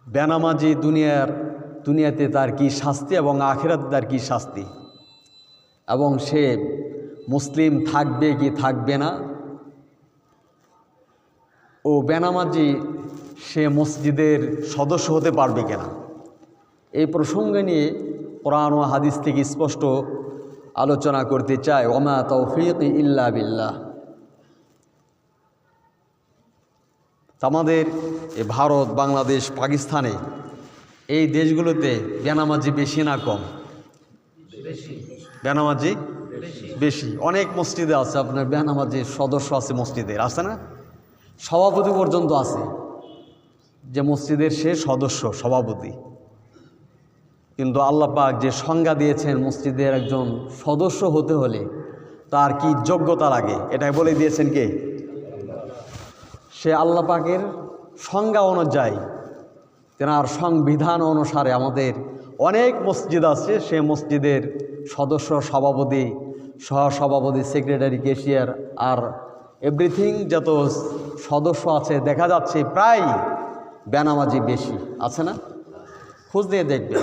বেনামাজি দুনিয়াতে তার কি শাস্তি এবং আখিরাতে তার কি শাস্তি, এবং সে মুসলিম থাকবে কি থাকবে না, ও বেনামাজি সে মসজিদের সদস্য হতে পারবে কিনা, এই প্রসঙ্গে নিয়ে কোরআন ও হাদিস থেকে স্পষ্ট আলোচনা করতে চাই। ওমা তৌফিক ইল্লা বিল্লাহ। আমাদের ভারত, বাংলাদেশ, পাকিস্তানে এই দেশগুলোতে বেনামাজি বেশি না কম? বেনামাজি বেশি। অনেক মসজিদে আছে আপনার বেনামাজির সদস্য আছে, মসজিদের আছে না, সভাপতি পর্যন্ত আছে, যে মসজিদের সে সদস্য, সভাপতি। কিন্তু আল্লাহ পাক যে সংজ্ঞা দিয়েছেন মসজিদের একজন সদস্য হতে হলে তার কি যোগ্যতা লাগে, এটা বলে দিয়েছেন কে? সে আল্লাহ পাকের সংজ্ঞা অনুযায়ী, তেনার সংবিধান অনুসারে আমাদের অনেক মসজিদ আছে, সে মসজিদের সদস্য, সভাপতি, সহসভাপতি, সেক্রেটারি, ক্যাশিয়ার আর এভরিথিং যত সদস্য আছে, দেখা যাচ্ছে প্রায় বেনামাজি বেশি আছে না? খোঁজ দিয়ে দেখবে।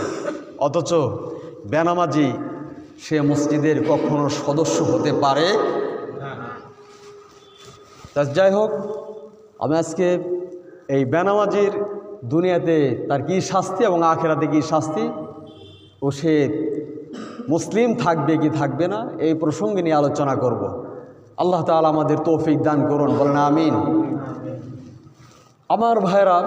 অথচ বেনামাজি সে মসজিদের কখনো সদস্য হতে পারে তা। যাই হোক, আমি আজকে এই বেনামাজির দুনিয়াতে তার কি শাস্তি এবং আখিরাতে কি শাস্তি, ও সে মুসলিম থাকবে কি থাকবে না, এই প্রসঙ্গে নিয়ে আলোচনা করব। আল্লাহ তাআলা আমাদের তৌফিক দান করুন, বলেন আমিন। আমার ভাইরা,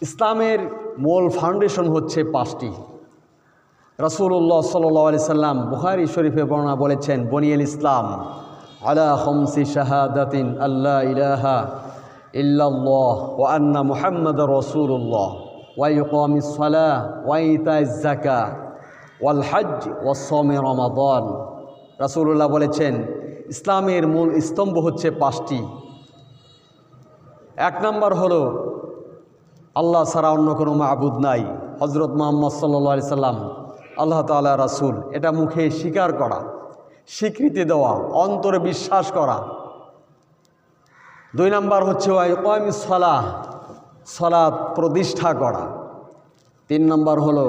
ইসলামের মূল ফাউন্ডেশন হচ্ছে 5টি। রাসূলুল্লাহ সাল্লাল্লাহু আলাইহি সাল্লাম বুখারী শরীফে বর্ণনা বলেছেন, বনিয়াল ইসলাম আলা খামসি শাহাদাতিন আল্লা ইলাহা ইল্লাল্লাহ ওয়া আন্না মুহাম্মাদার রাসূলুল্লাহ ওয়া ইকামিস সালাহ ওয়া ইতাইজ যাকাত ওয়াল হজ ওয়া সাওমি রমাদান। রাসূলুল্লাহ বলেছেন ইসলামের মূল স্তম্ভ হচ্ছে 5টি। 1 নম্বর হলো আল্লাহ ছাড়া অন্য কোনো মাবুদ নাই, হযরত মুহাম্মদ সাল্লাল্লাহু আলাইহি সাল্লাম আল্লাহ তাআলা রাসূল, এটা মুখে স্বীকার করা, স্বীকৃতি দেওয়া, অন্তরে বিশ্বাস করা। 2 নম্বর হচ্ছে ইকামিস সালাহ, সালাত প্রতিষ্ঠা করা। 3 নম্বর হলো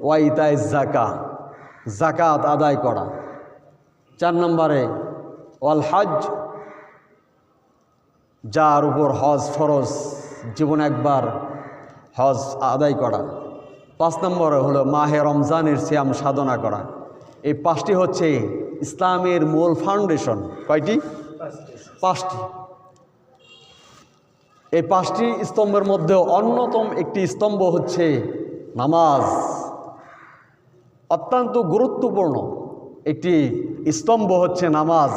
ওয়াইতাইজ যাকাত, যাকাত আদায় করা। 4 নম্বরে ওয়াল হজ, যার উপর হজ ফরজ, জীবনে একবার হজ আদায় করা। 5 নম্বরে হলো মাহে রমজানের সিয়াম সাধনা করা। এই 5টি হচ্ছে ইসলামের মূল ফাউন্ডেশন। কয়টি? 5টি। এই 5টি স্তম্ভের মধ্যে অন্যতম একটি স্তম্ভ হচ্ছে নামাজ। অত্যন্ত গুরুত্বপূর্ণ একটি স্তম্ভ হচ্ছে নামাজ।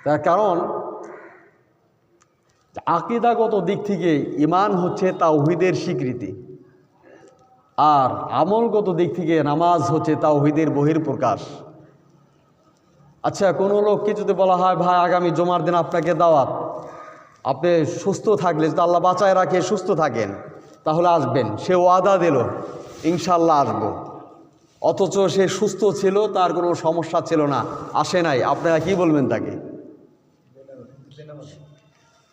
তার কারণ আকীদাগত দিক থেকে ঈমান হচ্ছে তাওহীদের স্বীকৃতি, আর আমলগত দিক থেকে নামাজ হচ্ছে তাওহীদের বহির্প্রকাশ। আচ্ছা, কোনো লোককে যদি বলা হয় ভাই আগামী জুমার দিন আপনাকে দাওয়াত, আপনি সুস্থ থাকলে, যদি আল্লাহ বাঁচায় রাখে সুস্থ থাকেন তাহলে আসবেন, সে ওয়াদা দিল ইনশাল্লাহ আসব, অথচ সে সুস্থ ছিল, তার কোনো সমস্যা ছিল না, আসে নাই, আপনারা কি বলবেন তাকে?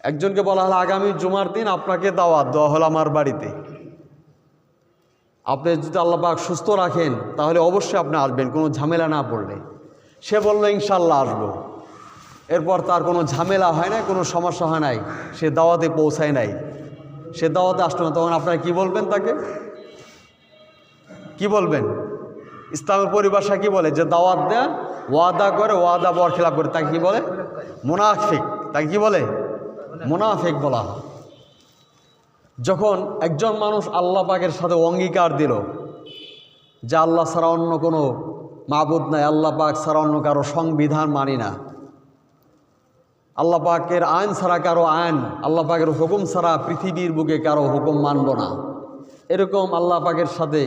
একজনকে বলা হলো আগামী জুমার দিন আপনাকে দাওয়াত দেওয়া হলো আমার বাড়িতে, আপনি যদি আল্লাহ পাক সুস্থ রাখেন তাহলে অবশ্যই আপনি আসবেন, কোনো ঝামেলা না পড়লে। সে বলল ইনশাল্লাহ আসবো। এরপর তার কোনো ঝামেলা হয় না, কোনো সমস্যা হয় নাই, সে দাওয়াতে পৌঁছায় নাই, সে দাওয়াতে আসলো না, তখন আপনারা কি বলবেন তাকে? কি বলবেন? ইসলামের পরিভাষা কি বলে? যে দাওয়াত দেয়, ওয়াদা করে, ওয়াদা বরখিলাপ করে, তাকে কি বলে? মুনাফিক। তাকে কি বলে? মুনাফিক বলা হয়। যখন একজন মানুষ আল্লাহ পাকের সাথে অঙ্গীকার দিল যে আল্লাহ ছাড়া অন্য কোনো মাবুদ নাই, আল্লাহ পাক ছাড়া অন্য কারো সংবিধান মানি না, আল্লাহ পাকের আইন ছাড়া কারো আইন, আল্লাহ পাকের হুকুম ছাড়া পৃথিবীর বুকে কারো হুকুম মানব না, এরকম আল্লাহ পাকের সাথে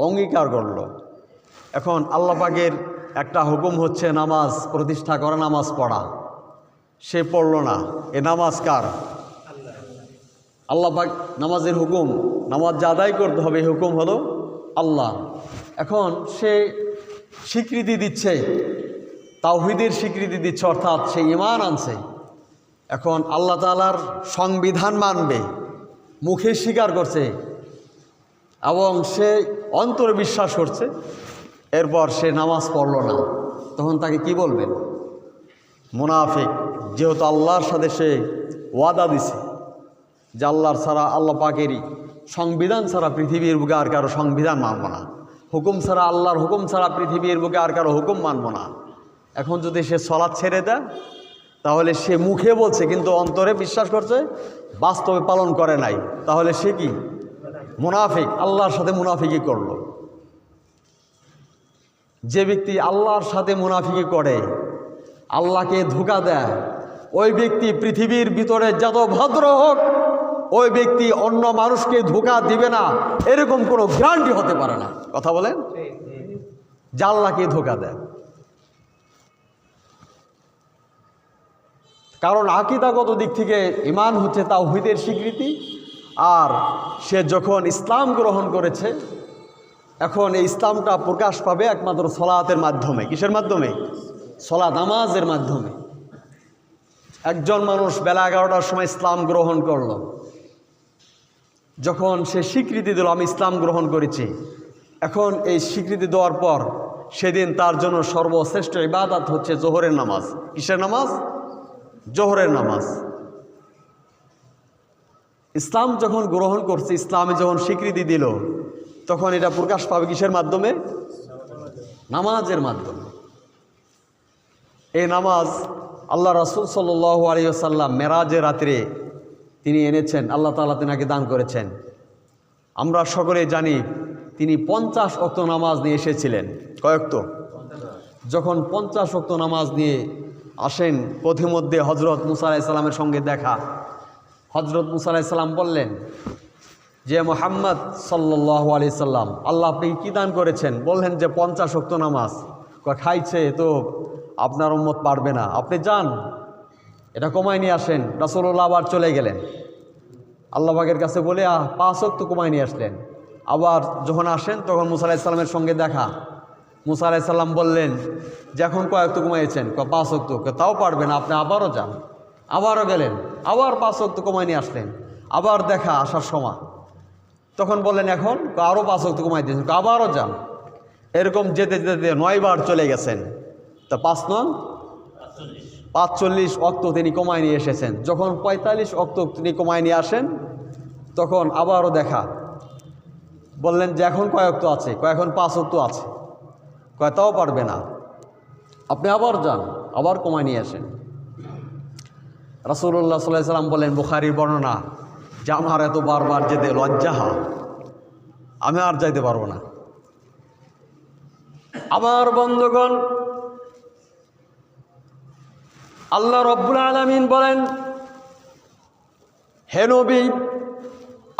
অঙ্গীকার করল। এখন আল্লাহ পাকের একটা হুকুম হচ্ছে নামাজ প্রতিষ্ঠা করা, নামাজ পড়া, সে পড়ল না, এ নামাজ কার? আল্লাহ পাক নামাজের হুকুম, নামাজ যে আদায় করতে হবে, হুকুম হলো আল্লাহ। এখন সে স্বীকৃতি দিচ্ছে, তাওহীদের স্বীকৃতি দিচ্ছে, অর্থাৎ সে ঈমান আনছে। এখন আল্লাহ তাআলার সংবিধান মানবে, মুখে স্বীকার করছে এবং সে অন্তরে বিশ্বাস করছে, এরপর সে নামাজ পড়ল না, তখন তাকে কি বলবেন? মুনাফিক। যেহেতু আল্লাহর সাথে সে ওয়াদা দিছে যে আল্লাহর ছাড়া, আল্লাহ পাকেরই সংবিধান ছাড়া পৃথিবীর বুকে আর কারো সংবিধান মানব না, হুকুম ছাড়া, আল্লাহর হুকুম ছাড়া পৃথিবীর বুকে আর কারো হুকুম মানব না। এখন যদি সে সালাত ছেড়ে দেয়, তাহলে সে মুখে বলছে কিন্তু অন্তরে বিশ্বাস করছে, বাস্তবে পালন করে নাই, তাহলে সে কি? মুনাফিক। আল্লাহর সাথে মুনাফিকি করলো। যে ব্যক্তি আল্লাহর সাথে মুনাফিকি করে, আল্লাহকে ধোঁকা দেয়, ওই ব্যক্তি পৃথিবীর ভিতরে যত ভদ্র হোক, ওই ব্যক্তি অন্য মানুষকে ধোঁকা দিবে না, এরকম কোনো গ্যারান্টি হতে পারে না। কথা বলেন, যে আল্লাহকে ধোঁকা দেয়। কারণ আকীদাগত দিক থেকে ঈমান হচ্ছে তাওহীদের স্বীকৃতি, আর সে যখন ইসলাম গ্রহণ করেছে, এখন এই ইসলামটা প্রকাশ পাবে একমাত্র সলাতের মাধ্যমে। কিসের মাধ্যমে? সলাত, নামাজের মাধ্যমে। একজন মানুষ বেলা 11টার সময় ইসলাম গ্রহণ করল, যখন সে স্বীকৃতি দিল আমি ইসলাম গ্রহণ করেছি, এখন এই স্বীকৃতি দেওয়ার পর সেদিন তার জন্য সর্বশ্রেষ্ঠ ইবাদত হচ্ছে জোহরের নামাজ। কিসের নামাজ? জোহরের নামাজ। ইসলাম যখন গ্রহণ করছে, ইসলামে যখন স্বীকৃতি দিল, তখন এটা প্রকাশ পাবে কিসের মাধ্যমে? নামাজের মাধ্যমে। এই নামাজ আল্লাহ রাসূল সাল্লাল্লাহু আলাইহি ওয়াসাল্লাম মেরাজের রাত্রে তিনি এনেছেন, আল্লাহ তাআলা তিনাকে দান করেছেন। আমরা সকলে জানি তিনি 50 ওয়াক্ত নামাজ নিয়ে এসেছিলেন। কয় ওয়াক্ত? যখন 50 ওয়াক্ত নামাজ নিয়ে আসেন, পথিমধ্যে হজরত মুসা আলাইহিস সালামের সঙ্গে দেখা। হজরত মুসা আলাইহিস সালাম বললেন যে মুহাম্মদ সাল্লাল্লাহু আলাইহি সাল্লাম, আল্লাহ আপনি কি দান করেছেন? বললেন যে 50 ওয়াক্ত নামাজ। খাইছে তো আপনার উম্মত পারবে না, আপনি যান এটা কমায় নিয়ে আসেন। রাসূলুল্লাহ আবার চলে গেলেন, আল্লাহ পাকের কাছে বলে 5 ওয়াক্ত কমায় নিয়ে আসলেন। আবার যখন আসেন তখন মুসা আলাইহিস সালামের সঙ্গে দেখা। মুসা আলাইহিস সালাম বললেন যে এখন কয় ওয়াক্ত কমাইছেন? 5 ওয়াক্ত। তাও পারবে না, আপনি আবারও যান। আবারও গেলেন, আবার 5 ওয়াক্ত কমায় নিয়ে আসলেন। আবার দেখা আসার সময় তখন বললেন এখন আরও 5 ওয়াক্ত কমাই দিয়েছেন, আবারও যান। এরকম যেতে যেতে 9 বার চলে গেছেন। তা 5 নং 45 ওয়াক্ত তিনি কমায় নিয়ে এসেছেন। যখন 45 ওয়াক্ত তিনি কমায় নিয়ে আসেন, তখন আবারও দেখা। বললেন যে এখন কয় ওয়াক্ত আছে? এখন 5 ওয়াক্ত আছে। তাও পারবে না, আপনি আবার যান, আবার কমায় নিয়ে আসেন। রাসূলুল্লাহ সাল্লাল্লাহু আলাইহি সাল্লাম বলেন, বুখারীর বর্ণনা, যে আমার এত বারবার যেতে লজ্জা হয়, আমি আর যাইতে পারবো না। আমার বন্ধুগণ, আল্লাহ রব্বুল আলামিন বলেন, হে নবী,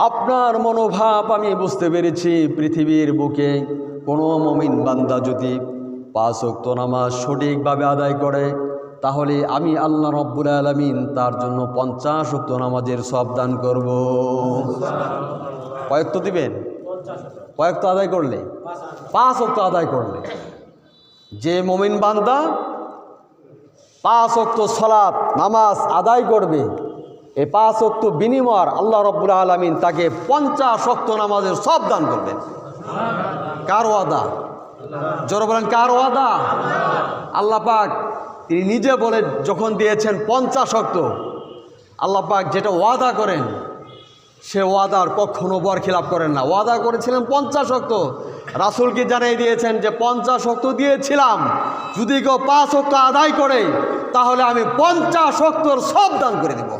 আপনার মনোভাব আমি বুঝতে পেরেছি। পৃথিবীর বুকে কোনো মুমিন বান্দা যদি 5 ওয়াক্ত নামাজ সঠিকভাবে আদায় করে, তাহলে আমি আল্লাহ রব্বুল আলামিন তার জন্য 50 ওয়াক্ত নামাজের সওয়াব দান করব। কয় ওয়াক্ত দিবেন? কয় ওয়াক্ত আদায় করলে? 5 ওয়াক্ত আদায় করলে। যে মুমিন বান্দা 5 ওয়াক্ত সালাত নামাজ আদায় করবে, এই 5 ওয়াক্ত বিনিময় আল্লাহ রব্বুল আলামিন তাকে 50 ওয়াক্ত নামাজের সওয়াব দান করবেন। কার ওয়াদা? জোরে বলেন, কার ওয়াদা? আল্লাহ পাক তিনি নিজে বলে যখন দিয়েছেন 50 ওয়াক্ত, আল্লাহ পাক যেটা ওয়াদা করেন সে ওয়াদার কখনো বরখিলাপ করেন না। ওয়াদা করেছিলেন 50 ওয়াক্ত, রাসূলকে জানিয়ে দিয়েছেন যে 50 ওয়াক্ত দিয়েছিলাম, যদি কেউ 5 ওয়াক্ত আদায় করে তাহলে আমি 50 ওয়াক্তর সওয়াব দান করে দেব।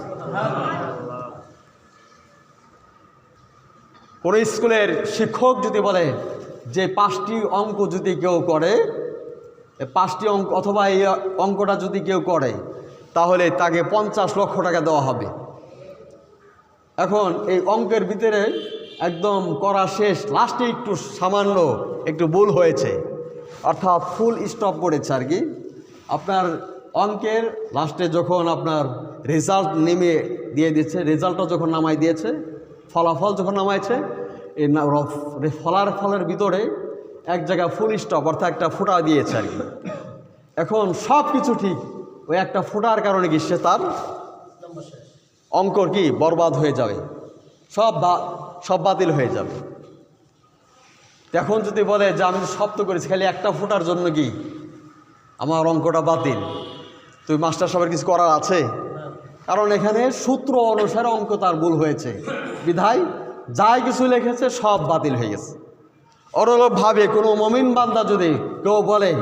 কোন স্কুলের শিক্ষক যদি বলে যে 5টি অঙ্ক যদি কেউ করে, 5টি অঙ্ক অথবা এই অঙ্কটা যদি কেউ করে, তাহলে তাকে 50 লক্ষ টাকা দেওয়া হবে। এখন এই অঙ্কের ভিতরে একদম করা শেষ, লাস্টে একটু সামান্য একটু ভুল হয়েছে, অর্থাৎ ফুল স্টপ করেছে আর কি। আপনার অঙ্কের লাস্টে যখন আপনার রেজাল্ট নেমে দিয়ে দিচ্ছে, রেজাল্টটা যখন নামাই দিয়েছে, ফলাফল যখন নামাইছে, এই ফলার ভিতরে এক জায়গায় ফুল স্টপ অর্থাৎ একটা ফোঁটা দিয়েছে আর কি। এখন সব কিছু ঠিক, ওই একটা ফোঁটার কারণে কি সে তার অঙ্ক কি বরবাদ হয়ে যাবে। সব বাতিল হয়ে যাবে। এখন যদি বলে যে আমি সব তো করেছি, খালি একটা ফোঁটার জন্য কি আমার অঙ্কটা বাতিল, তুই মাস্টার সাহেবের কিছু করার আছে? কারণ এখানে সূত্র অনুসারে অঙ্ক তার ভুল হয়েছে, বিধায় যাই কিছু লিখেছে সব বাতিল হয়ে গেছে। অরলভাবে কোনো মুমিন বান্দা যদি কেউ বলে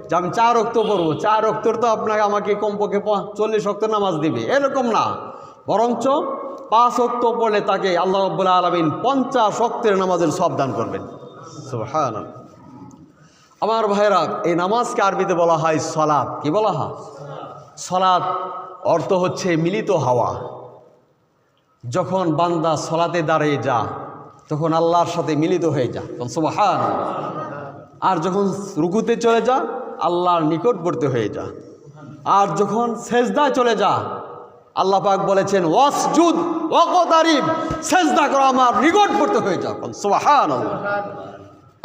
যে আমি 4 ওয়াক্ত পড়বো, 4 ওয়াক্তর তো আপনাকে আমাকে কমপক্ষে 40 ওয়াক্ত নামাজ দিবে, এরকম না, বরঞ্চ 5 ওয়াক্ত পড়লে তাকে আল্লাহ রাব্বুল আলামিন 50 ওয়াক্তের নামাজের সব দান করবেন। সুবহানাল্লাহ। আমার ভাইরা, এই নামাজকে আরবিতে বলা হয় সালাত। কি বলা হয়? সালাত অর্থ হচ্ছে মিলিত হওয়া। যখন বান্দা সালাতে দাঁড়িয়ে যা তখন আল্লাহর সাথে মিলিত হয়ে যা, সুবহানাল্লাহ। আর যখন রুকুতে চলে যা আল্লাহর নিকটবর্তী হয়ে যা। আর যখন সেজদায় চলে যা, আল্লাহ পাক বলেছেন ওয়াসজুদ ওয়াকতারিব, সেজদা করো আমার নিকটবর্তী হয়ে যাও, সুবহানাল্লাহ।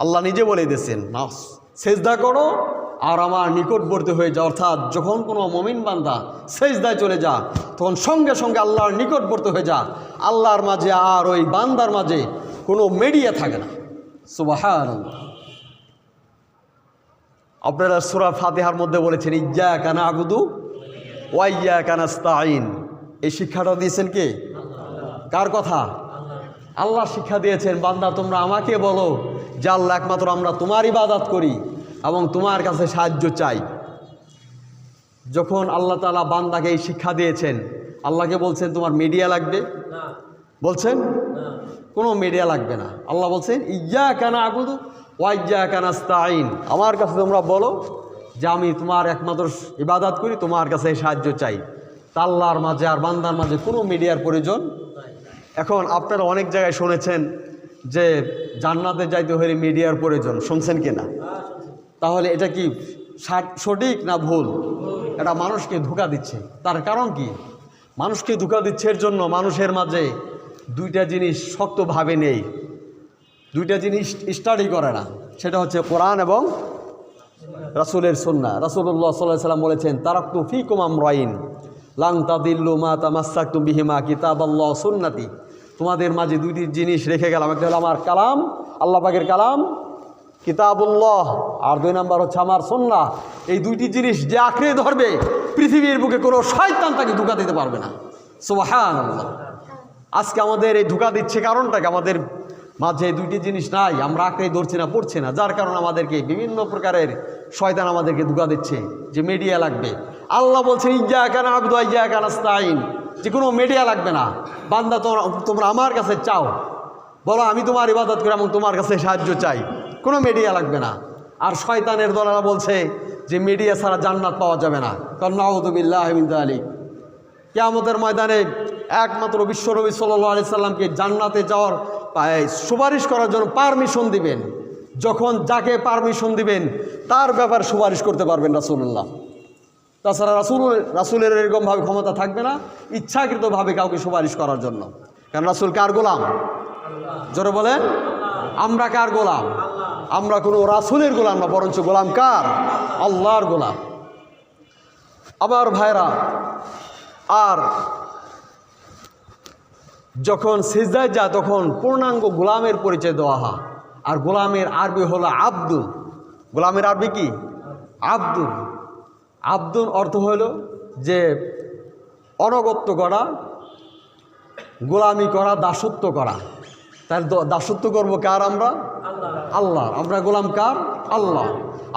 আল্লাহ নিজে বলে দিয়েছেন না, সেজদা করো আর আমার নিকটবর্তী হয়ে যাও। অর্থাৎ যখন কোনো মুমিন বান্দা সেজদায় চলে যা তখন সঙ্গে সঙ্গে আল্লাহর নিকটবর্তী হয়ে যা। আল্লাহর মাঝে আর ওই বান্দার মাঝে কোনো মিডিয়া থাকে না, সুবহানাল্লাহ। আপনারা সূরা ফাতিহার মধ্যে বলেছেন ইয়্যাকা না'বুদু ওয়া ইয়্যাকা নাস্তাঈন। এই শিক্ষাটা দিয়েছেন কে? কার কথা? আল্লাহ শিক্ষা দিয়েছেন, বান্দা তোমরা আমাকে বলো যে আল্লাহ একমাত্র আমরা তোমার ইবাদত করি এবং তোমার কাছে সাহায্য চাই। যখন আল্লাহ তাআলা বান্দাকে এই শিক্ষা দিয়েছেন, আল্লাহকে বলছেন তোমার মিডিয়া লাগবে? বলছেন কোনো মিডিয়া লাগবে না। আল্লাহ বলছেন ইয়্যাকা না'বুদু ওয়া ইয়্যাকা নাস্তাঈন, আমার কাছে তোমরা বলো যে আমি তোমার একমাত্র ইবাদত করি, তোমার কাছে সাহায্য চাই। তা আল্লাহর মাঝে আর বান্দার মাঝে কোনো মিডিয়ার প্রয়োজন। এখন আপনারা অনেক জায়গায় শুনেছেন যে জান্নাতে যাইতে হলে মিডিয়ার প্রয়োজন, শুনছেন কি না? তাহলে এটা কি সঠিক না ভুল? এটা মানুষকে ধোঁকা দিচ্ছে। তার কারণ কি? মানুষকে ধোঁকা দিচ্ছে এর জন্য মানুষের মাঝে দুইটা জিনিস শক্তভাবে নেই, দুইটা জিনিস স্টাডি করে না। সেটা হচ্ছে কোরআন এবং রাসূলের সুন্নাহ। রাসূলুল্লাহ সাল্লাল্লাহু আলাইহি ওয়াসাল্লাম বলেছেন তারাকতু ফীকুম আমরাইন লান তাদিল্লু মা তামাসসাকতুম বিহিমা কিতাবাল্লাহ সুন্নতি। তোমাদের মাঝে দুইটি জিনিস রেখে গেলাম, একটা হলো আমার কালাম, আল্লাহ পাকের কালাম কিতাবুল্লাহ, আর 2 নম্বর হচ্ছে আমার সুন্নাহ। এই দুইটি জিনিস যে আঁকড়ে ধরবে পৃথিবীর বুকে কোনো শয়তান তাকে ধোঁকা দিতে পারবে না, সুবহানাল্লাহ। আজকে আমাদের এই ধোঁকা দিচ্ছে কারণটা কি? আমাদের মাঝে দুইটি জিনিস নাই, আমরা আঁকড়ে ধরছি না, পড়ছি না, যার কারণে আমাদেরকে বিভিন্ন প্রকারের শয়তান আমাদেরকে ধোঁকা দিচ্ছে যে মিডিয়া লাগবে। আল্লাহ বলছেন ইয়্যাকা না'বুদু ওয়া ইয়্যাকা নাস্তাঈন, যে কোনো মিডিয়া লাগবে না। বান্দা তোমরা আমার কাছে চাও, বলো আমি তোমার ইবাদত করি এবং তোমার কাছে সাহায্য চাই, কোনো মিডিয়া লাগবে না। আর শয়তানের দলেরা বলছে যে মিডিয়া ছাড়া জান্নাত পাওয়া যাবে না, কারণ নাউযু বিল্লাহি মিন যালিক। কিয়ামতের ময়দানে একমাত্র বিশ্বনবী সাল্লাল্লাহু আলাইহি সাল্লামকে জান্নাতে যাওয়ার সুপারিশ করার জন্য পারমিশন দিবেন। যখন যাকে পারমিশন দিবেন তার ব্যাপার সুপারিশ করতে পারবেন রাসূলুল্লাহ। তাছাড়া রাসূলের এরকমভাবে ক্ষমতা থাকবে না ইচ্ছাকৃতভাবে কাউকে সুপারিশ করার জন্য। কারণ রাসূল কার গোলাম? জোরে বলেন, আমরা কার গোলাম? আমরা কোনো রাসূলের গোলাম না, বরঞ্চ গোলাম কার? আল্লাহর গোলাম। আমার ভাইরা, আর যখন সিজদায় যায় তখন পূর্ণাঙ্গ গোলামের পরিচয় দেওয়া হয়। আর গোলামের আরবি হলো আব্দুল। গোলামের আরবি কি? আব্দুল। আব্দুল অর্থ হল যে অনগত্য করা, গোলামি করা, দাসত্ব করা। তাহলে দাসত্ব করবো কার? আমরা আল্লাহ। আমরা গোলাম কার? আল্লাহ।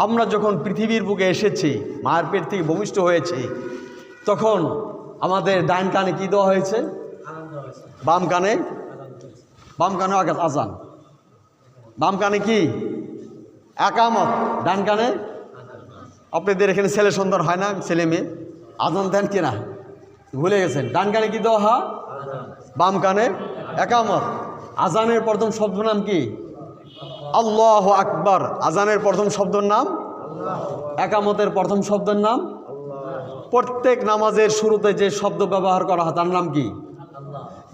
আমরা যখন পৃথিবীর বুকে এসেছি, মায়ের পেট থেকে ভূমিষ্ঠ হয়েছি, তখন আমাদের ডান কানে কি দেওয়া হয়েছে? বাম কানে আজান। বাম কানে কি? একামত। ডান কানে? আপনাদের এখানে ছেলে সন্তান হয় না, ছেলে মেয়ে আজান দেন কিনা ভুলে গেছেন। ডান কানে কি দেওয়া হয়? বাম কানে একামত। আজানের প্রথম শব্দ নাম কি? আল্লাহু আকবার। আজানের প্রথম শব্দের নাম, একামতের প্রথম শব্দের নাম। প্রত্যেক নামাজের শুরুতে যে শব্দ ব্যবহার করা হয় তার নাম কি?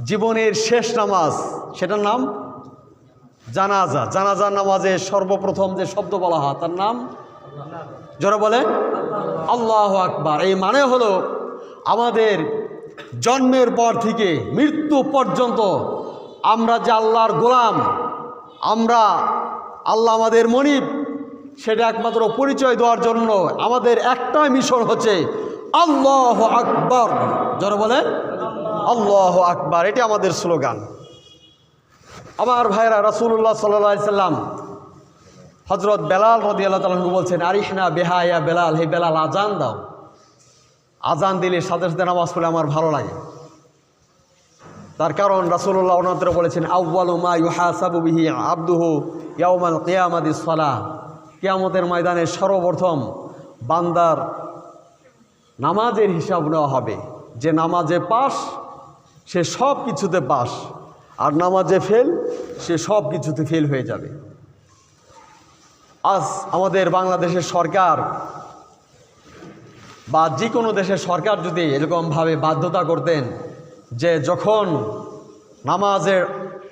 জীবনের শেষ নামাজ, সেটার নাম জানাজা। জানাজার নামাজে সর্বপ্রথম যে শব্দ বলা হয় তার নাম, যারা বলেন আল্লাহু আকবার। এই মানে হলো আমাদের জন্মের পর থেকে মৃত্যু পর্যন্ত আমরা যে আল্লাহর গোলাম, আমরা আল্লাহ আমাদের মনিব, সেটা একমাত্র পরিচয় দেওয়ার জন্য আমাদের একটাই মিশন হচ্ছে আল্লাহু আকবার। যারা বলেন আল্লাহু আকবার, এটি আমাদের স্লোগান। আমার ভাইরা, রাসূলুল্লাহ সাল্লাল্লাহু আলাইহি সাল্লাম হযরত বেলাল রাদিয়াল্লাহু তাআলা আনহু বলছেন, আরিশনা বিহা ইয়া বেলাল, হে বেলাল আজান দাও। আজান দিলে সাথে সাথে নামাজ পড়লে আমার ভালো লাগে। তার কারণ রাসূলুল্লাহ অন্যত্র বলেছেন, আউয়ালু মা ইউহাসাবু বিহি আবদুহু ইয়াউমাল কিয়ামাতিস সালাহ, কিয়ামতের ময়দানে সর্বপ্রথম বান্দার নামাজের হিসাব নেওয়া হবে। যে নামাজে পাস সে সব কিছুতে পাস, আর নামাজে ফেল সে সব কিছুতে ফেল হয়ে যাবে। আজ আমাদের বাংলাদেশের সরকার বা যে কোনো দেশের সরকার যদি এরকমভাবে বাধ্যতা করতেন যে যখন নামাজের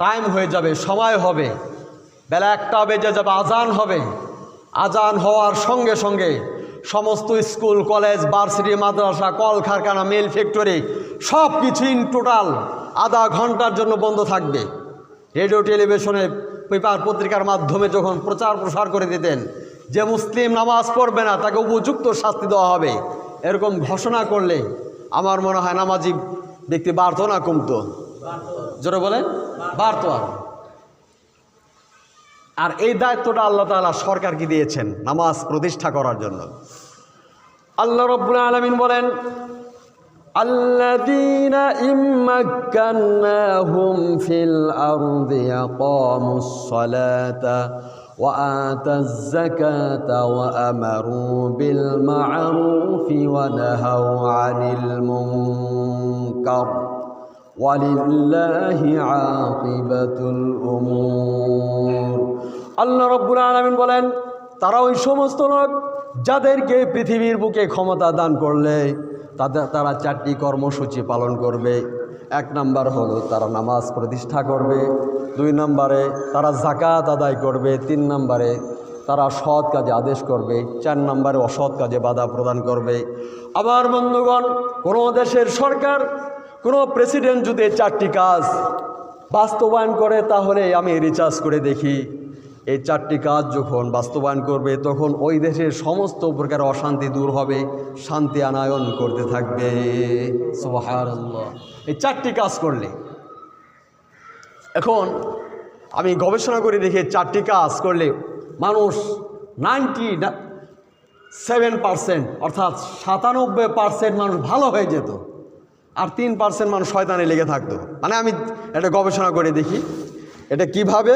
টাইম হয়ে যাবে, সময় হবে, বেলা 1টা বেজে যাবে, আজান হবে, আজান হওয়ার সঙ্গে সঙ্গে সমস্ত স্কুল, কলেজ, ভার্সিটি, মাদ্রাসা, কল কারখানা, মিল, ফ্যাক্টরি সব কিছু ইন টোটাল আধা ঘন্টার জন্য বন্ধ থাকবে। রেডিও, টেলিভিশনে, পেপার, পত্রিকার মাধ্যমে যখন প্রচার প্রসার করে দিতেন যে মুসলিম নামাজ পড়বে না তাকে উপযুক্ত শাস্তি দেওয়া হবে, এরকম ঘোষণা করলে আমার মনে হয় নামাজি ব্যক্তি বাড়তো না কমতো? জোরে বলেন, বাড়তো। আর এই দায়িত্বটা আল্লাহ তাআলা সরকারকে দিয়েছেন নামাজ প্রতিষ্ঠা করার জন্য। আল্লাহ রাব্বুল আলামিন বলেন, আল্লাযীনা ইম্মাক্কান্নাহুম ফিল আরদি ইয়াকামুস সালাতা ওয়া আতাজ যাকাতা ওয়া আমারু বিল মা'রুফি ওয়া নাহাউ আনিল মুনকার ওয়ালিল্লাহি আকিবাতুল উমুর। আল্লাহ রাব্বুল আলামিন বলেন, তারা ওই সমস্ত লোক যাদেরকে পৃথিবীর বুকে ক্ষমতা দান করলে তারা 4টি কর্মসূচি পালন করবে। 1 নম্বর হলো তারা নামাজ প্রতিষ্ঠা করবে, 2 নম্বরে তারা যাকাত আদায় করবে, 3 নম্বরে তারা সৎ কাজে আদেশ করবে, 4 নম্বরে অসৎ কাজে বাধা প্রদান করবে। আবার বন্ধুগণ, কোনো দেশের সরকার, কোনো প্রেসিডেন্ট যদি 4টি কাজ বাস্তবায়ন করে তাহলে আমি রিসার্চ করে দেখি এই 4টি কাজ যখন বাস্তবায়ন করবে তখন ওই দেশের সমস্ত প্রকার অশান্তি দূর হবে, শান্তি আনয়ন করতে থাকবে। সুবহানাল্লাহ। এই 4টি কাজ করলে, এখন আমি গবেষণা করে দেখি 4টি কাজ করলে মানুষ 97% অর্থাৎ 97% মানুষ ভালো হয়ে যেত, আর 3% মানুষ শয়তানে লেগে থাকতো। মানে আমি এটা গবেষণা করে দেখি এটা কিভাবে।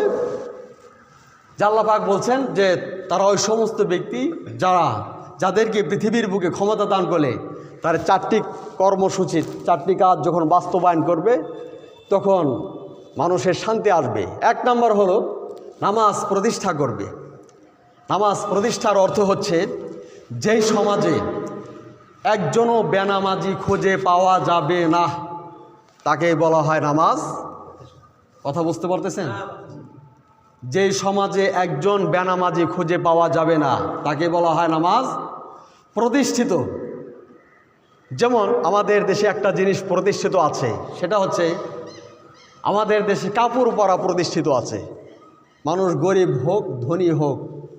আল্লাহ পাক বলছেন যে তারা ওই সমস্ত ব্যক্তি যাদেরকে পৃথিবীর বুকে ক্ষমতা দান করলে তারা 4টি কর্মসূচি, 4টি কাজ যখন বাস্তবায়ন করবে তখন মানুষের শান্তি আসবে। 1 নম্বর হলো নামাজ প্রতিষ্ঠা করবে। নামাজ প্রতিষ্ঠার অর্থ হচ্ছে যেই সমাজে একজনও বেনামাজি খুঁজে পাওয়া যাবে না তাকে বলা হয় নামাজ। কথা বুঝতে পারতেছেন? যেই সমাজে একজন বেনামাজি খুঁজে পাওয়া যাবে না তাকে বলা হয় নামাজ প্রতিষ্ঠিত। যেমন আমাদের দেশে একটা জিনিস প্রতিষ্ঠিত আছে, সেটা হচ্ছে আমাদের দেশে কাপড় পরা প্রতিষ্ঠিত আছে। মানুষ গরিব হোক, ধনী হোক,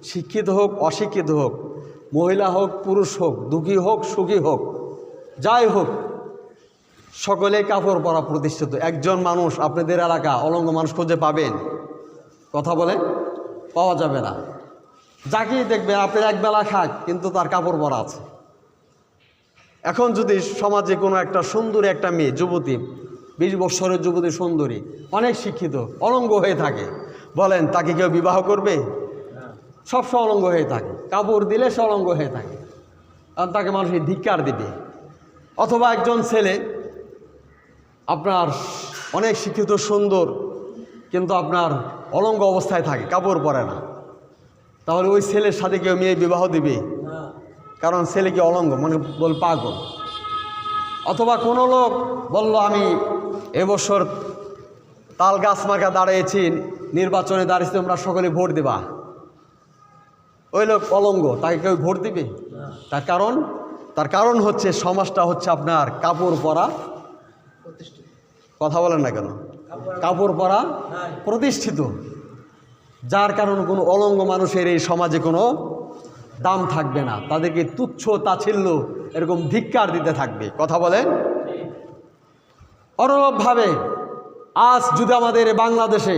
শিক্ষিত হোক, অশিক্ষিত হোক, মহিলা হোক, পুরুষ হোক, দুঃখী হোক, সুখী হোক, যাই হোক, সকলে কাপড় পরা প্রতিষ্ঠিত। একজন মানুষ আপনাদের এলাকা অলঙ্গ মানুষ খুঁজে পাবেন? কথা বলে পাওয়া যাবে না। যাকেই দেখবেন আপনি একবেলা খাক কিন্তু তার কাপড় পরা আছে। এখন যদি সমাজে কোনো একটা সুন্দরী একটা মেয়ে, যুবতী, 20 বছরের যুবতী, সুন্দরী, অনেক শিক্ষিত, অলঙ্গ হয়ে থাকে, বলেন তাকে কেউ বিবাহ করবে? সবসময় অলঙ্গ হয়ে থাকে, কাপড় দিলে সে অলঙ্গ হয়ে থাকে, আর তাকে মানুষ ধিক্কার দিবে। অথবা একজন ছেলে আপনার অনেক শিক্ষিত, সুন্দর, কিন্তু আপনার অলঙ্গ অবস্থায় থাকে, কাপড় পরে না, তাহলে ওই ছেলের সাথে কেউ মেয়ে বিবাহ দিবে? কারণ ছেলে কি অলঙ্গ, মানে বল পাগল। অথবা কোনো লোক বলল আমি এবছর তাল গাছ মার্কা দাঁড়িয়েছি, নির্বাচনে দাঁড়িয়েছি, তোমরা সকলে ভোট দেবা, ওই লোক অলঙ্গ, তাকে কেউ ভোট দিবে? তার কারণ হচ্ছে সমাজটা হচ্ছে আপনার কাপড় পরা। কথা বলেন না কেন? কাপড় পরা প্রতিষ্ঠিত, যার কারণে কোনো অলঙ্গ মানুষের এই সমাজে কোনো দাম থাকবে না, তাদেরকে তুচ্ছ তাচ্ছিল্য এরকম ধিক্কার দিতে থাকবে। কথা বলেন। অনুরূপভাবে আজ যদি আমাদের বাংলাদেশে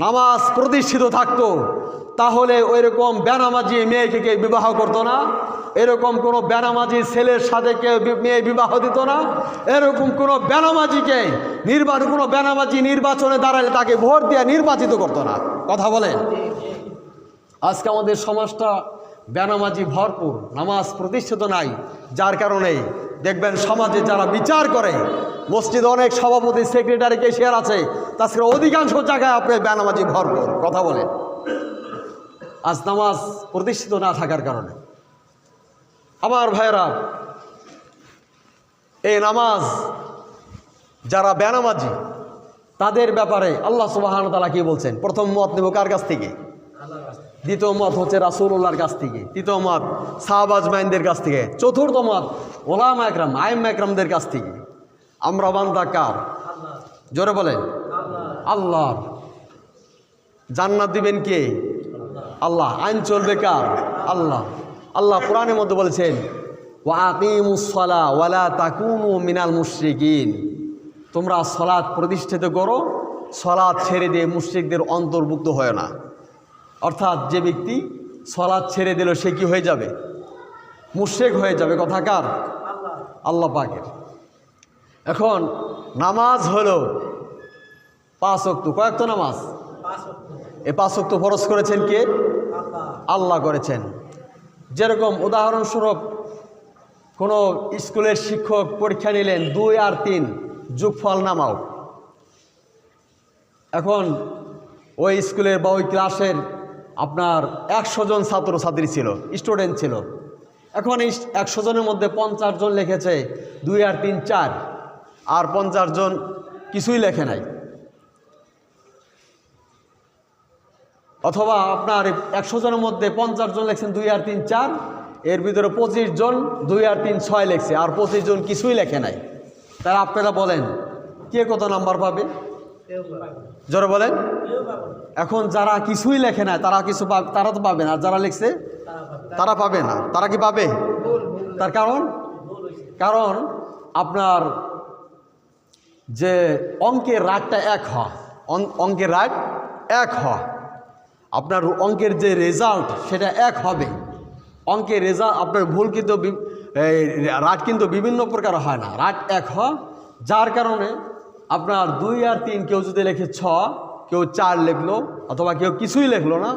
নামাজ প্রতিষ্ঠিত থাকতো, তাহলে ওই রকম বেনামাজি মেয়েকে বিবাহ করতো না, এরকম কোনো বেনামাজি ছেলের সাথে কেউ মেয়ে বিবাহ দিত না, এরকম কোনো বেনামাজিকে কোনো বেনামাজি নির্বাচনে দাঁড়ালে তাকে ভোট দিয়ে নির্বাচিত করতো না। কথা বলেন। আজকে আমাদের সমাজটা বেনামাজি ভরপুর, নামাজ প্রতিষ্ঠিত নাই, যার কারণে দেখবেন সমাজে যারা বিচার করে, মসজিদে অনেক সভাপতি সেক্রেটারি ক্যাশিয়ার আছে, তাছাড়া অধিকাংশ জায়গায় আপনি বেনামাজি ভরপুর। কথা বলেন। আজ নামাজ প্রতিষ্ঠিত না থাকার কারণে আমার ভাইয়েরা, এই নামাজ যারা বেনামাজি তাদের ব্যাপারে আল্লাহ সুবহানাহু ওয়া তাআলা কি বলছেন? প্রথম মত নেব কার কাছ থেকে? দ্বিতীয় মত হচ্ছে রাসূলুল্লাহর কাছ থেকে, তৃতীয় মত সাহাবা আজমাইনদের কাছ থেকে, চতুর্থ মত ওলামা একরাম আইম্মা একরামদের কাছ থেকে। আমরা বান্দা কার? জোরে বলেন। আল্লাহর। জান্নাত দিবেন কে? আল্লাহ। আইন চলবে কার? আল্লাহ। আল্লাহ কোরআনের মধ্যে বলেছেন, ওয়া আকিমুস সালাহ ওয়া লা তাকুনু মিনাল মুশরিকিন, তোমরা সালাত প্রতিষ্ঠিত করো, সালাত ছেড়ে দিয়ে মুশরিকদের অন্তর্ভুক্ত হয় না। অর্থাৎ যে ব্যক্তি সালাত ছেড়ে দিল সে কি হয়ে যাবে? মুশরিক হয়ে যাবে। কথা কার? আল্লাহ পাকের। এখন নামাজ হলো 5 ওয়াক্ত। কয়েকটা নামাজ? এই 5 ওয়াক্ত ফরজ করেছেন কে? আল্লাহ করেছেন। যেরকম উদাহরণস্বরূপ কোনো স্কুলের শিক্ষক পরীক্ষা নিলেন 2 আর 3 যোগফল নামাও। এখন ওই স্কুলের বা ওই ক্লাসের আপনার 100 জন ছাত্রছাত্রী ছিল, স্টুডেন্ট ছিল। এখন এই 100 জনের মধ্যে 50 জন লিখেছে 2 আর 3 4, আর 50 জন কিছুই লেখে নাই। অথবা আপনার 100 জনের মধ্যে 50 জন লিখছেন 2 আর 3 4, এর ভিতরে 25 জন 2 আর 3 6 লিখছে, আর 25 জন কিছুই লেখে নাই। তারা আপনারা বলেন কে কত নাম্বার পাবে? জোরে বলেন। এখন যারা কিছুই লেখে না তারা তারা তো পাবে না, আর যারা লিখছে তারা পাবে না। তারা কি পাবে? তার কারণ আপনার যে অঙ্কের রাগটা এক হয়, অঙ্কের রাগ এক হয়, আপনার অঙ্কের যে রেজাল্ট সেটা এক হবে। অঙ্কের রেজাল্ট আপনার ভুল কিন্তু রাগ কিন্তু বিভিন্ন প্রকার হয় না, রাগ এক হয়। যার কারণে আপনার 2 আর 3 কেউ যদি লেখে 6, কেউ 4 লিখলো, অথবা কেউ কিছুই লিখলো না,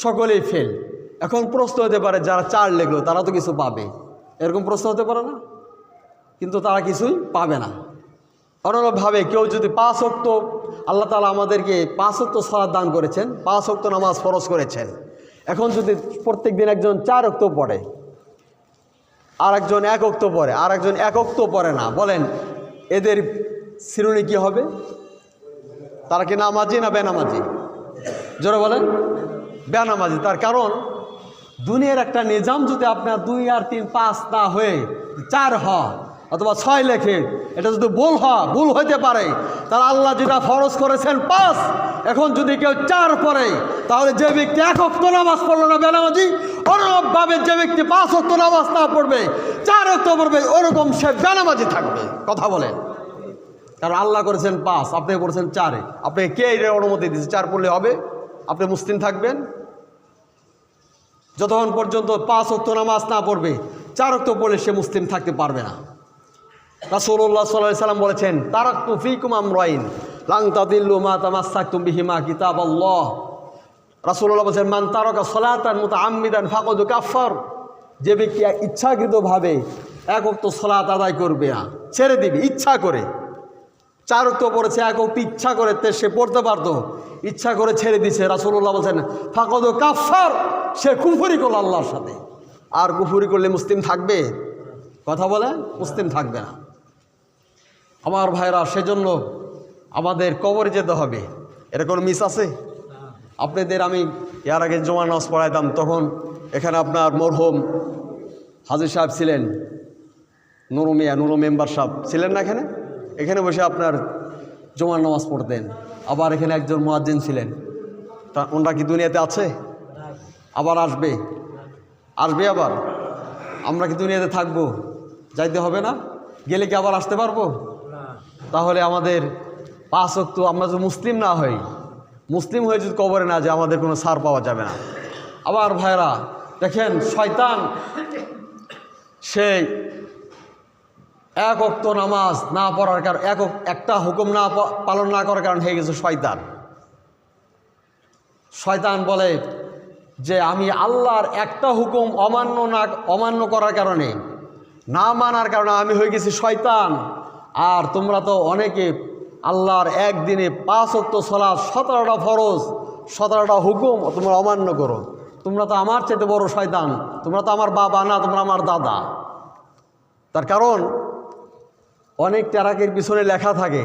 সকলেই ফেল। এখন প্রশ্ন হতে পারে যারা 4 লিখলো তারা তো কিছু পাবে, এরকম প্রশ্ন হতে পারে না? কিন্তু তারা কিছুই পাবে না। অনুরূপভাবে কেউ যদি 5 ওয়াক্ত, আল্লাহ তাআলা আমাদেরকে 5 ওয়াক্ত সালাত দান করেছেন, 5 ওয়াক্ত নামাজ ফরজ করেছেন। এখন যদি প্রত্যেক দিন একজন 4 ওয়াক্ত পড়ে, আর একজন 1 ওয়াক্ত পড়ে, আর একজন 1 ওয়াক্ত পড়ে না, বলেন এদের শ্রেণী কি হবে? তারা কি নামাজি না বেনামাজি? জোরে বলেন। বেনামাজি। তার কারণ দুনিয়ার একটা নিজাম যদি আপনার 2 আর 3 5 না হয়ে 4 হয় অথবা 6 লেখে, এটা যদি ভুল হইতে পারে, তাহলে আল্লাহ যেটা ফরজ করেছেন 5, এখন যদি কেউ 4 পড়ে, তাহলে যে ব্যক্তি 1 ওয়াক্ত নামাজ পড়লো না বেনামাজি, অনুরূপভাবে যে ব্যক্তি 5 ওয়াক্ত নামাজ না পড়বে, 4 ওয়াক্ত পড়বে, ওরকম সে বেনামাজি থাকবে। কথা বলেন। কারণ আল্লাহ করেছেন 5, আপনি পড়েছেন 4। আপনি কে এর অনুমতি দিয়েছে 4 পড়লে হবে? আপনি মুসলিম থাকবেন যতক্ষণ পর্যন্ত 5 ওয়াক্ত নামাজ না পড়বে, 4 ওয়াক্ত পড়লে সে মুসলিম থাকতে পারবে না। রাসূলুল্লাহ সাল্লাল্লাহু আলাইহি সাল্লাম বলেছেন, তারাকতু ফীকুম আমরাইন লান তাদিল্লু মা তামাসসাকতুম বিহিমা কিতাবাল্লাহ। রাসূলুল্লাহ বলেছেন, মান তারাকা সালাতান মুতাআম্মিদান ফাকাদ কাফার। যে ব্যক্তি ইচ্ছাকৃতভাবে 1 ওয়াক্ত সালাত আদায় করবে না, ছেড়ে দিবে ইচ্ছা করে, 4 ওয়াক্ত পড়েছে, 1 ওয়াক্ত ইচ্ছা করে সে পড়তে পারতো, ইচ্ছা করে ছেড়ে দিছে, রাসূলুল্লাহ বলেছেন ফাকাদ কাফার, সে কুফরি করল আল্লাহর সাথে। আর কুফরি করলে মুসলিম থাকবে? কথা বলে মুসলিম থাকবে না। আমার ভাইরা, সেজন্য আমাদের কবরে যেতে হবে, এর কোনো মিস আছে? আপনাদের আমি এর আগে জমা নামাজ পড়াইতাম, তখন এখানে আপনার মরহুম হাজির সাহেব ছিলেন, নুরু মেম্বার সাহেব ছিলেন না এখানে বসে আপনার জুমার নামাজ পড়তেন। আবার এখানে একজন মুয়াজ্জিন ছিলেন, তা ওনারা কি দুনিয়াতে আছে? আবার আসবে আবার। আমরা কি দুনিয়াতে থাকবো? যাইতে হবে না? গেলে কি আবার আসতে পারবো? তাহলে আমাদের 5 ওয়াক্ত আমরা যদি মুসলিম না হই, মুসলিম হয়ে যদি কবরে না যায়, আমাদের কোনো ছাড় পাওয়া যাবে না। আবার ভাইরা দেখেন, শয়তান সেই 1 ওয়াক্ত নামাজ না পড়ার কারণ, একটা হুকুম না পালন না করার কারণ হয়ে গেছে শয়তান। শয়তান বলে যে আমি আল্লাহর একটা হুকুম অমান্য করার কারণে, না মানার কারণে আমি হয়ে গেছি শয়তান। আর তোমরা তো অনেকে আল্লাহর একদিনে 5 ওয়াক্ত সালাত, 17টা ফরজ, 17টা হুকুম তোমরা অমান্য করো। তোমরা তো আমার চাইতে বড় শয়তান, তোমরা তো আমার বাবা না, তোমরা আমার দাদা। তার কারণ অনেক টেরাকের পিছনে লেখা থাকে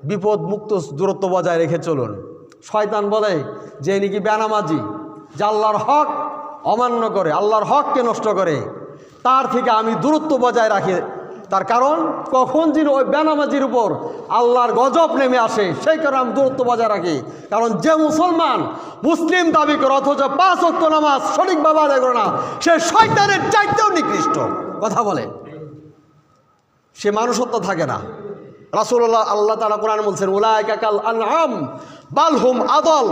বিপদ মুক্ত দূরত্ব বজায় রেখে চলুন। শয়তান বলে যে নাকি বেনামাজি, যে আল্লাহর হক অমান্য করে, আল্লাহর হককে নষ্ট করে, তার থেকে আমি দূরত্ব বজায় রাখি। তার কারণ কখন যিনি ওই বেনামাজির উপর আল্লাহর গজব নেমে আসে, সেই কারণে আমি দূরত্ব বজায় রাখি। কারণ যে মুসলমান মুসলিম দাবি করে অথচ 5 ওয়াক্ত নামাজ সঠিকভাবে আদায় করে না, সে শয়তানের চাইতেও নিকৃষ্ট। কথা বলে, সে মানুষত্ব থাকে না। রাসূলুল্লাহ আল্লাহ তাআলা কোরআনে বলছেন, উলাইকা কাল আনআম বালহুম আদল।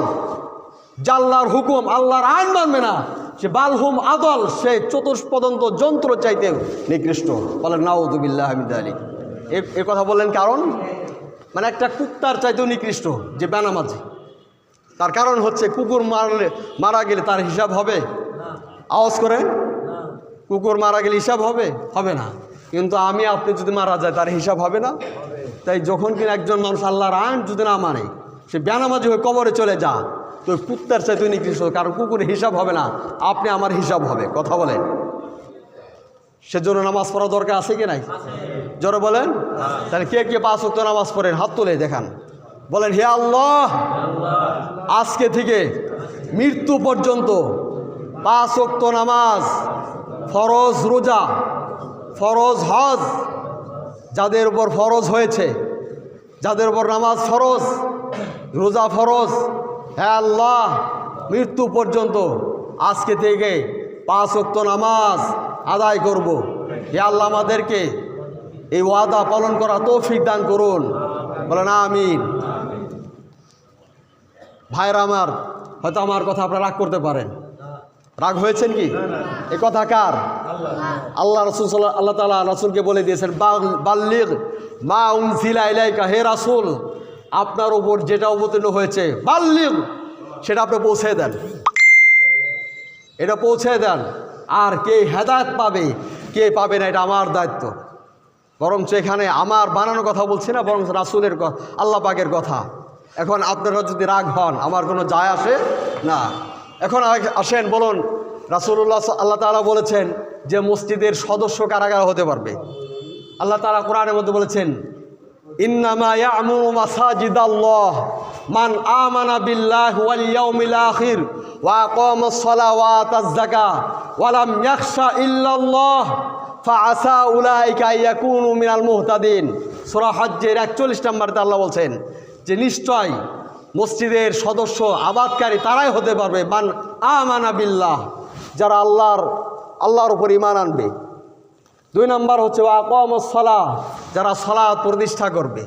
জাল্লাহর হুকুম, আল্লাহর আইন মানবে না, সে বালহুম আদল, সে চতুষ্পদন্ত যন্ত্র চাইতেও নিকৃষ্ট। বলেন নাউযুবিল্লাহি মিন যালিক। এই কথা বললেন কারণ মানে একটা কুত্তার চাইতেও নিকৃষ্ট যে বেনামাজি। তার কারণ হচ্ছে কুকুর মারা গেলে তার হিসাব হবে? আওয়াজ করে, কুকুর মারা গেলে হিসাব হবে? হবে না। কিন্তু আমি আপনি যদি মারা যায় তার হিসাব হবে না? তাই যখন কিনা একজন মানুষ আল্লাহর আইন যদি না মানে, সে বেনামাজি হয়ে কবরে চলে যা, তো কুত্তার চাইতে নিকৃষ্ট। কারণ কুকুরের হিসাব হবে না, আপনি আমার হিসাব হবে। কথা বলেন, সেজন্য নামাজ পড়া দরকার আছে কি নাই? জোরে বলেন। তাহলে কে কে 5 ওয়াক্ত নামাজ পড়েন? হাত তুলে দেখান, বলেন হে আল্লাহ, আজকে থেকে মৃত্যু পর্যন্ত 5 ওয়াক্ত নামাজ, ফরজ রোজা, ফরজ হজ, যাদের উপর ফরজ হয়েছে, যাদের উপর নামাজ ফরজ, রোজা ফরজ, হে আল্লাহ, মৃত্যু পর্যন্ত আজকে থেকে 5 ওয়াক্ত নামাজ আদায় করব। হে আল্লাহ, আমাদেরকে এই ওয়াদা পালন করা তৌফিক দান করুন। বলেন আমিন। ভাইরা আমার, হয়তো আমার কথা আপনারা রাগ করতে পারেন। রাগ হয়েছেন কি? এ কথা কার? আল্লাহ রাসূল আল্লাহ তাআলা রাসূলকে বলে দিয়েছেন, বাল্লিগ মা উনজিলা ইলাইকা, হে রাসূল, আপনার উপর যেটা অবতীর্ণ হয়েছে, বাল্লিগ, সেটা আপনি পৌঁছে দেন, এটা পৌঁছে দেন। আর কে হেদায়েত পাবে কে পাবে না, এটা আমার দায়িত্ব। বরঞ্চ এখানে আমার বানানো কথা বলছি না, বরং রাসূলের আল্লাহ পাকের কথা। এখন আপনারা যদি রাগ হন, আমার কোনো যায় আসে না। এখন আসেন, বলুন, রাসূলুল্লাহ আল্লাহ তাআলা বলেছেন যে মসজিদের সদস্য কারাগার হতে পারবে। আল্লাহ তাআলা কোরআনের মধ্যে বলেছেন, ইন্নামা ইয়ামুরু মাসাজিদাল্লাহ মান আমানা বিল্লাহি ওয়াল ইয়াউমিল আখির ওয়া আকামাস সালাতা ওয়া আতাজ যাকাত ওয়া লাম ইয়াখশা ইল্লাল্লাহ ফাআসা উলাইকা ইয়াকুনু মিনাল মুহতাদিন। সূরা হজ্জের 41 নম্বরে আল্লাহ বলছেন যে নিশ্চয় মসজিদের সদস্য আবাদকারী তারাই হতে পারবে মান আমানা বিল্লাহ, যারা আল্লাহর উপর ঈমান আনবে। 2 নম্বর হচ্ছে ওয়া আকামাস সালাহ, যারা সালাত প্রতিষ্ঠা করবে।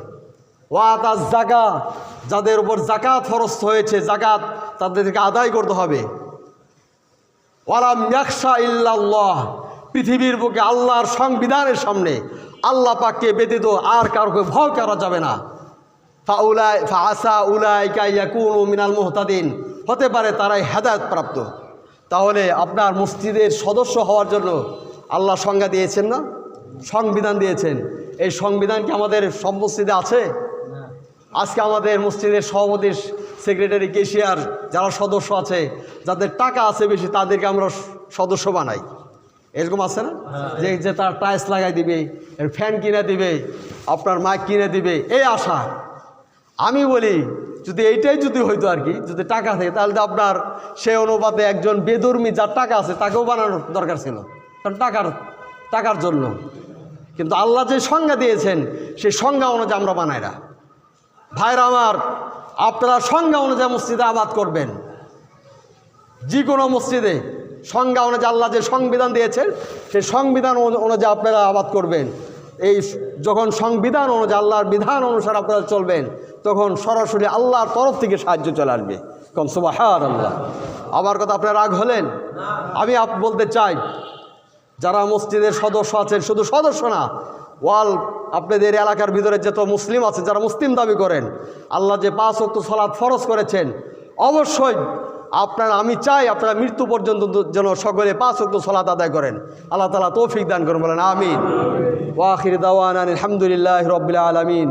ওয়া আতাজ যাকাত, যাদের উপর যাকাত ফরজ হয়েছে, যাকাত তাদেরকে আদায় করতে হবে। ওয়া লাম ইয়াখশা ইল্লাল্লাহ, পৃথিবীর বুকে আল্লাহর সংবিধানের সামনে আল্লাহ পাককে ব্যতীত আর কাউকে ভয় করা যাবে না। ফাআসা উলাইকা ইয়াকুনু মিনাল মুহতাদিন, হতে পারে তারাই হেদায়েত প্রাপ্ত। তাহলে আপনার মসজিদের সদস্য হওয়ার জন্য আল্লাহ সংজ্ঞা দিয়েছেন না, সংবিধান দিয়েছেন। এই সংবিধান কি আমাদের সব মসজিদে আছে? আজকে আমাদের মসজিদের সভাপতি, সেক্রেটারি, ক্যাশিয়ার যারা সদস্য আছে, যাদের টাকা আছে বেশি, তাদেরকে আমরা সদস্য বানাই। এরকম আছে না, যে তার টাইলস লাগাই দিবে, ফ্যান কিনে দিবে, আপনার মাইক কিনে দিবে, এই আশা। আমি বলি যদি এইটাই যদি হইতো আর কি, যদি টাকা থাকে, তাহলে তো আপনার সেই অনুপাতে একজন বেধর্মী যার টাকা আছে তাকেও বানানোর দরকার ছিল, কারণ টাকার জন্য। কিন্তু আল্লাহ যে সংজ্ঞা দিয়েছেন সেই সংজ্ঞা অনুযায়ী আমরা বানাই না। ভাইরা আমার, আপনারা সংজ্ঞা অনুযায়ী মসজিদে আবাদ করবেন। যে কোনো মসজিদে সংজ্ঞা অনুযায়ী আল্লাহ যে সংবিধান দিয়েছেন সেই সংবিধান অনুযায়ী আপনারা আবাদ করবেন। এই যখন সংবিধান অনুযায়ী আল্লাহর বিধান অনুসারে আপনারা চলবেন, তখন সরাসরি আল্লাহর তরফ থেকে সাহায্য চলে আসবে। কম সুবহানাল্লাহ। আমার কথা আপনারা রাগ হলেন? আমি বলতে চাই, যারা মসজিদের সদস্য আছেন, শুধু সদস্য না, ওয়াল আপনাদের এলাকার ভিতরে যত মুসলিম আছে, যারা মুসলিম দাবি করেন, আল্লাহ যে 5 ওয়াক্ত সালাত ফরজ করেছেন, অবশ্যই আপনারা, আমি চাই আপনারা মৃত্যু পর্যন্ত যেন সকলে 5 ওয়াক্ত সালাত আদায় করেন। আল্লাহ তাআলা তৌফিক দান করুন, বলেন আমিন। ওয়া আখির দাওয়ানা আলহামদুলিল্লাহি রাব্বিল আলামিন।